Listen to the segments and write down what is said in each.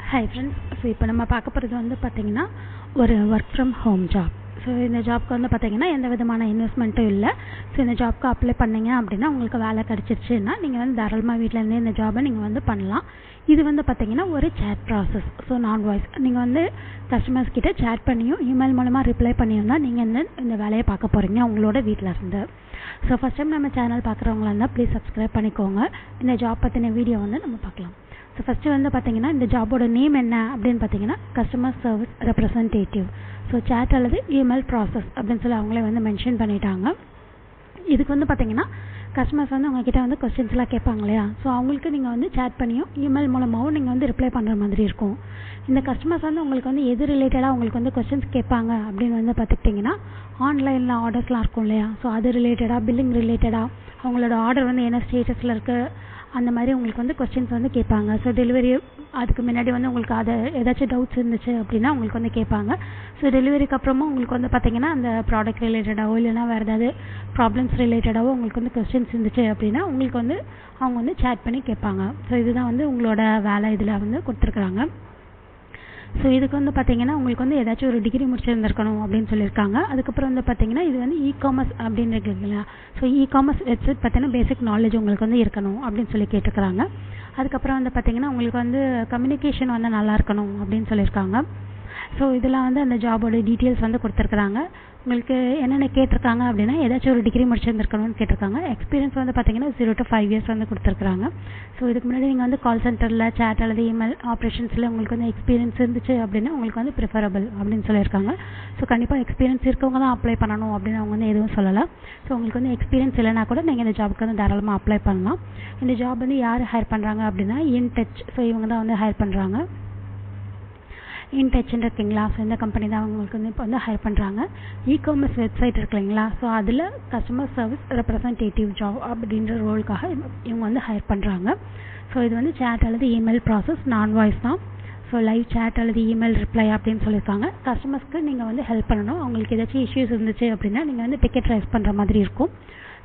Hi friends. So இப்போ நம்ம பார்க்க போகிறது வந்து பார்த்திங்கன்னா ஒரு work from home job. So இந்த ஜாப்க்கு வந்து பார்த்திங்கன்னா எந்த விதமான இன்வெஸ்ட்மெண்ட்டும் இல்லை. ஸோ இந்த ஜாப்க்கு அப்ளை பண்ணிங்க அப்படின்னா உங்களுக்கு வேலை கிடச்சிருச்சுன்னா நீங்கள் வந்து தாராளமாக வீட்டிலேருந்தே இந்த ஜாபை நீங்கள் வந்து பண்ணலாம். இது வந்து பார்த்திங்கன்னா ஒரு சேட் ப்ராசஸ். ஸோ நான் வாய்ஸ் நீங்கள் வந்து கஸ்டமர்ஸ் கிட்ட சேட் பண்ணியும் இமெயில் மூலமாக ரிப்ளை பண்ணியும் தான் நீங்கள் இந்த வேலையை பார்க்க போகிறீங்க உங்களோட வீட்டில் இருந்து. ஸோ ஃபஸ்ட் டைம் நம்ம சேனல் பார்க்குறவங்களா இருந்தால் ப்ளீஸ் சப்ஸ்கிரைப் பண்ணிக்கோங்க. இந்த ஜாப் பற்றின வீடியோ வந்து நம்ம பார்க்கலாம். ஸோ ஃபஸ்ட்டு வந்து பார்த்திங்கன்னா இந்த ஜாபோட நேம் என்ன அப்படின்னு பார்த்தீங்கன்னா customer service representative. So chat அல்லது இமெயில் ப்ராசஸ் அப்படின்னு சொல்லி அவங்களே வந்து மென்ஷன் பண்ணிட்டாங்க. இதுக்கு வந்து பார்த்திங்கன்னா கஸ்டமர்ஸ் வந்து உங்ககிட்ட வந்து கொஸ்டின்ஸ்லாம் கேட்பாங்க இல்லையா. ஸோ அவங்களுக்கு நீங்கள் வந்து சேட் பண்ணியும் இமெயில் மூலமாகவும் நீங்கள் வந்து ரிப்ளை பண்ணுற மாதிரி இருக்கும். இந்த கஸ்டமர்ஸ் வந்து உங்களுக்கு வந்து எது ரிலேட்டடாக உங்களுக்கு வந்து கொஸ்டின்ஸ் கேட்பாங்க அப்படின்னு வந்து பார்த்துக்கிட்டிங்கன்னா ஆன்லைனில் ஆர்டர்ஸ்லாம் இருக்கும் இல்லையா. ஸோ அது ரிலேட்டடாக பில்லிங் ரிலேட்டடாக அவங்களோட ஆர்டர் வந்து என்ன ஸ்டேட்டஸில் இருக்குது அந்த மாதிரி உங்களுக்கு வந்து கொஸ்டின்ஸ் வந்து கேட்பாங்க. ஸோ டெலிவரி அதுக்கு முன்னாடி வந்து உங்களுக்கு அதை ஏதாச்சும் டவுட்ஸ் இருந்துச்சு அப்படின்னா உங்களுக்கு வந்து கேட்பாங்க. ஸோ டெலிவரிக்கு அப்புறமும் உங்களுக்கு வந்து பார்த்திங்கன்னா அந்த ப்ராடக்ட் ரிலேட்டடாகவோ இல்லைனா வேறு ஏதாவது ப்ராப்ளம்ஸ் ரிலேட்டடாகவோ உங்களுக்கு வந்து கொஸ்டின்ஸ் இருந்துச்சு அப்படின்னா உங்களுக்கு வந்து அவங்க வந்து சேட் பண்ணி கேட்பாங்க. ஸோ இதுதான் வந்து உங்களோட வேலை இதில் வந்து கொடுத்துருக்குறாங்க. ஸோ இதுக்கு வந்து பார்த்திங்கன்னா உங்களுக்கு வந்து ஏதாச்சும் ஒரு டிகிரி முடிச்சிருந்துருக்கணும் அப்படின்னு சொல்லியிருக்காங்க. அதுக்கப்புறம் வந்து பார்த்திங்கன்னா இது வந்து இ-காமர்ஸ் அப்படின்னு இருக்கு இல்லைங்களா. ஸோ இ-காமர்ஸ் வெப்சைட் பார்த்தீங்கன்னா பேசிக் நாலேஜ் உங்களுக்கு வந்து இருக்கணும் அப்படின்னு சொல்லி கேட்டுக்கிறாங்க. அதுக்கப்புறம் வந்து பார்த்திங்கன்னா உங்களுக்கு வந்து கம்யூனிகேஷன் வந்து நல்லா இருக்கணும் அப்படின்னு சொல்லியிருக்காங்க. ஸோ இதெல்லாம் வந்து அந்த ஜாபோட டீட்டெயில்ஸ் வந்து கொடுத்துருக்குறாங்க. உங்களுக்கு என்னென்ன கேட்டிருக்காங்க அப்படின்னா ஏதாச்சும் ஒரு டிகிரி முடிச்சிருந்துருக்கணும்னு கேட்டிருக்காங்க. எக்ஸ்பீரியன்ஸ் வந்து பார்த்திங்கன்னா 0 to 5 years வந்து கொடுத்துருக்குறாங்க. ஸோ இதுக்கு முன்னாடி நீங்கள் வந்து கால் சென்டரில் சேட் அல்லது இமெயில் ஆப்ரேஷன்ஸில் உங்களுக்கு வந்து எக்ஸ்பீரியன்ஸ் இருந்துச்சு அப்படின்னா உங்களுக்கு வந்து ப்ரிஃபரபிள் அப்படின்னு சொல்லியிருக்காங்க. ஸோ கண்டிப்பாக எக்ஸ்பீரியன்ஸ் இருக்கவங்க தான் அப்ளை பண்ணணும் அப்படின்னு அவங்க வந்து எதுவும் சொல்லலை. ஸோ உங்களுக்கு வந்து எக்ஸ்பீரியன்ஸ் இல்லைனா கூட நீங்கள் இந்த ஜாபுக்கு வந்து தாராளமாக அப்ளை பண்ணலாம். இந்த ஜாப் வந்து யார் ஹையர் பண்ணுறாங்க அப்படின்னா இன்டச். ஸோ இவங்க தான் வந்து ஹையர் பண்ணுறாங்க. இன்டச்ன்னு இருக்குங்களா. ஸோ இந்த கம்பெனி தான் அவங்களுக்கு வந்து இப்போ வந்து ஹையர் பண்ணுறாங்க. இ-காமர்ஸ் வெப்சைட் இருக்கு இல்லைங்களா. ஸோ அதில் கஸ்டமர் சர்வீஸ் ரெப்ரசன்டேட்டிவ் ஜாப் அப்படின்ற ரோலுக்காக இவங்க வந்து ஹையர் பண்ணுறாங்க. ஸோ இது வந்து சேட் அல்லது இமெயில் ப்ராசஸ் நான் வாய்ஸ் தான். ஸோ லைவ் சேட் அல்லது இமெயில் ரிப்ளை அப்படின்னு சொல்லியிருக்காங்க. கஸ்டமர்ஸ்க்கு நீங்கள் வந்து ஹெல்ப் பண்ணணும். அவங்களுக்கு ஏதாச்சும் இஷ்யூஸ் இருந்துச்சு அப்படின்னா நீங்கள் வந்து டிக்கெட் ரைஸ் பண்ணுற மாதிரி இருக்கும்.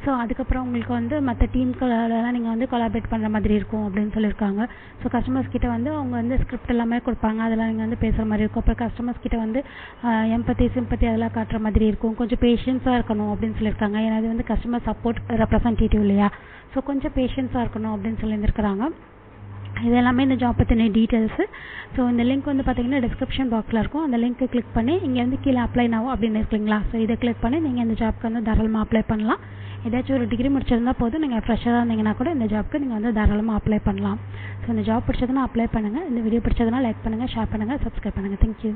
ஸோ அதுக்கப்புறம் உங்களுக்கு வந்து மற்ற டீம்களெல்லாம் நீங்கள் வந்து கொலாபரேட் பண்ணுற மாதிரி இருக்கும் அப்படின்னு சொல்லியிருக்காங்க. ஸோ கஸ்டமர்ஸ் கிட்ட வந்து அவங்க வந்து ஸ்கிரிப்ட் எல்லாமே கொடுப்பாங்க. அதெல்லாம் நீங்கள் வந்து பேசுகிற மாதிரி இருக்கும். அப்புறம் கஸ்டமர்ஸ் கிட்ட வந்து எம்பத்தி சிம்பத்தி அதெல்லாம் காட்டுற மாதிரி இருக்கும். கொஞ்சம் பேஷன்ஸாக இருக்கணும் அப்படின்னு சொல்லியிருக்காங்க. ஏன்னா இது வந்து கஸ்டமர் சப்போர்ட் ரெப்ரசன்டேட்டிவ் இல்லையா. ஸோ கொஞ்சம் பேஷன்ஸாக இருக்கணும் அப்படின்னு சொல்லியிருந்துருக்குறாங்க. இது எல்லாமே இந்த ஜாப் பற்றின டீட்டெயில்ஸு. ஸோ இந்த லிங்க் வந்து பார்த்திங்கன்னா டிஸ்கிரிப்ஷன் பாக்ஸில் இருக்கும். அந்த லிங்க்கை கிளிக் பண்ணி இங்கே வந்து கீழே அப்ளை now அப்படின்னு இருக்குங்களா. ஸோ இதை கிளிக் பண்ணி நீங்கள் இந்த ஜாப்க்கு வந்து தாராளமாக அப்ளை பண்ணலாம். ஏதாச்சும் ஒரு டிகிரி முடிச்சிருந்தால் போதும். நீங்கள் ஃப்ரெஷ்ஷாக இருந்தீங்கன்னா கூட இந்த ஜாப்க்கு நீங்கள் வந்து தாராளமாக அப்ளை பண்ணலாம். ஸோ இந்த ஜாப் பிடிச்சதுன்னா அப்ளை பண்ணுங்கள். இந்த வீடியோ பிடிச்சதுன்னா லைக் பண்ணுங்கள், ஷேர் பண்ணுங்கள், சப்ஸ்கிரைப் பண்ணுங்கள். தேங்க்யூ.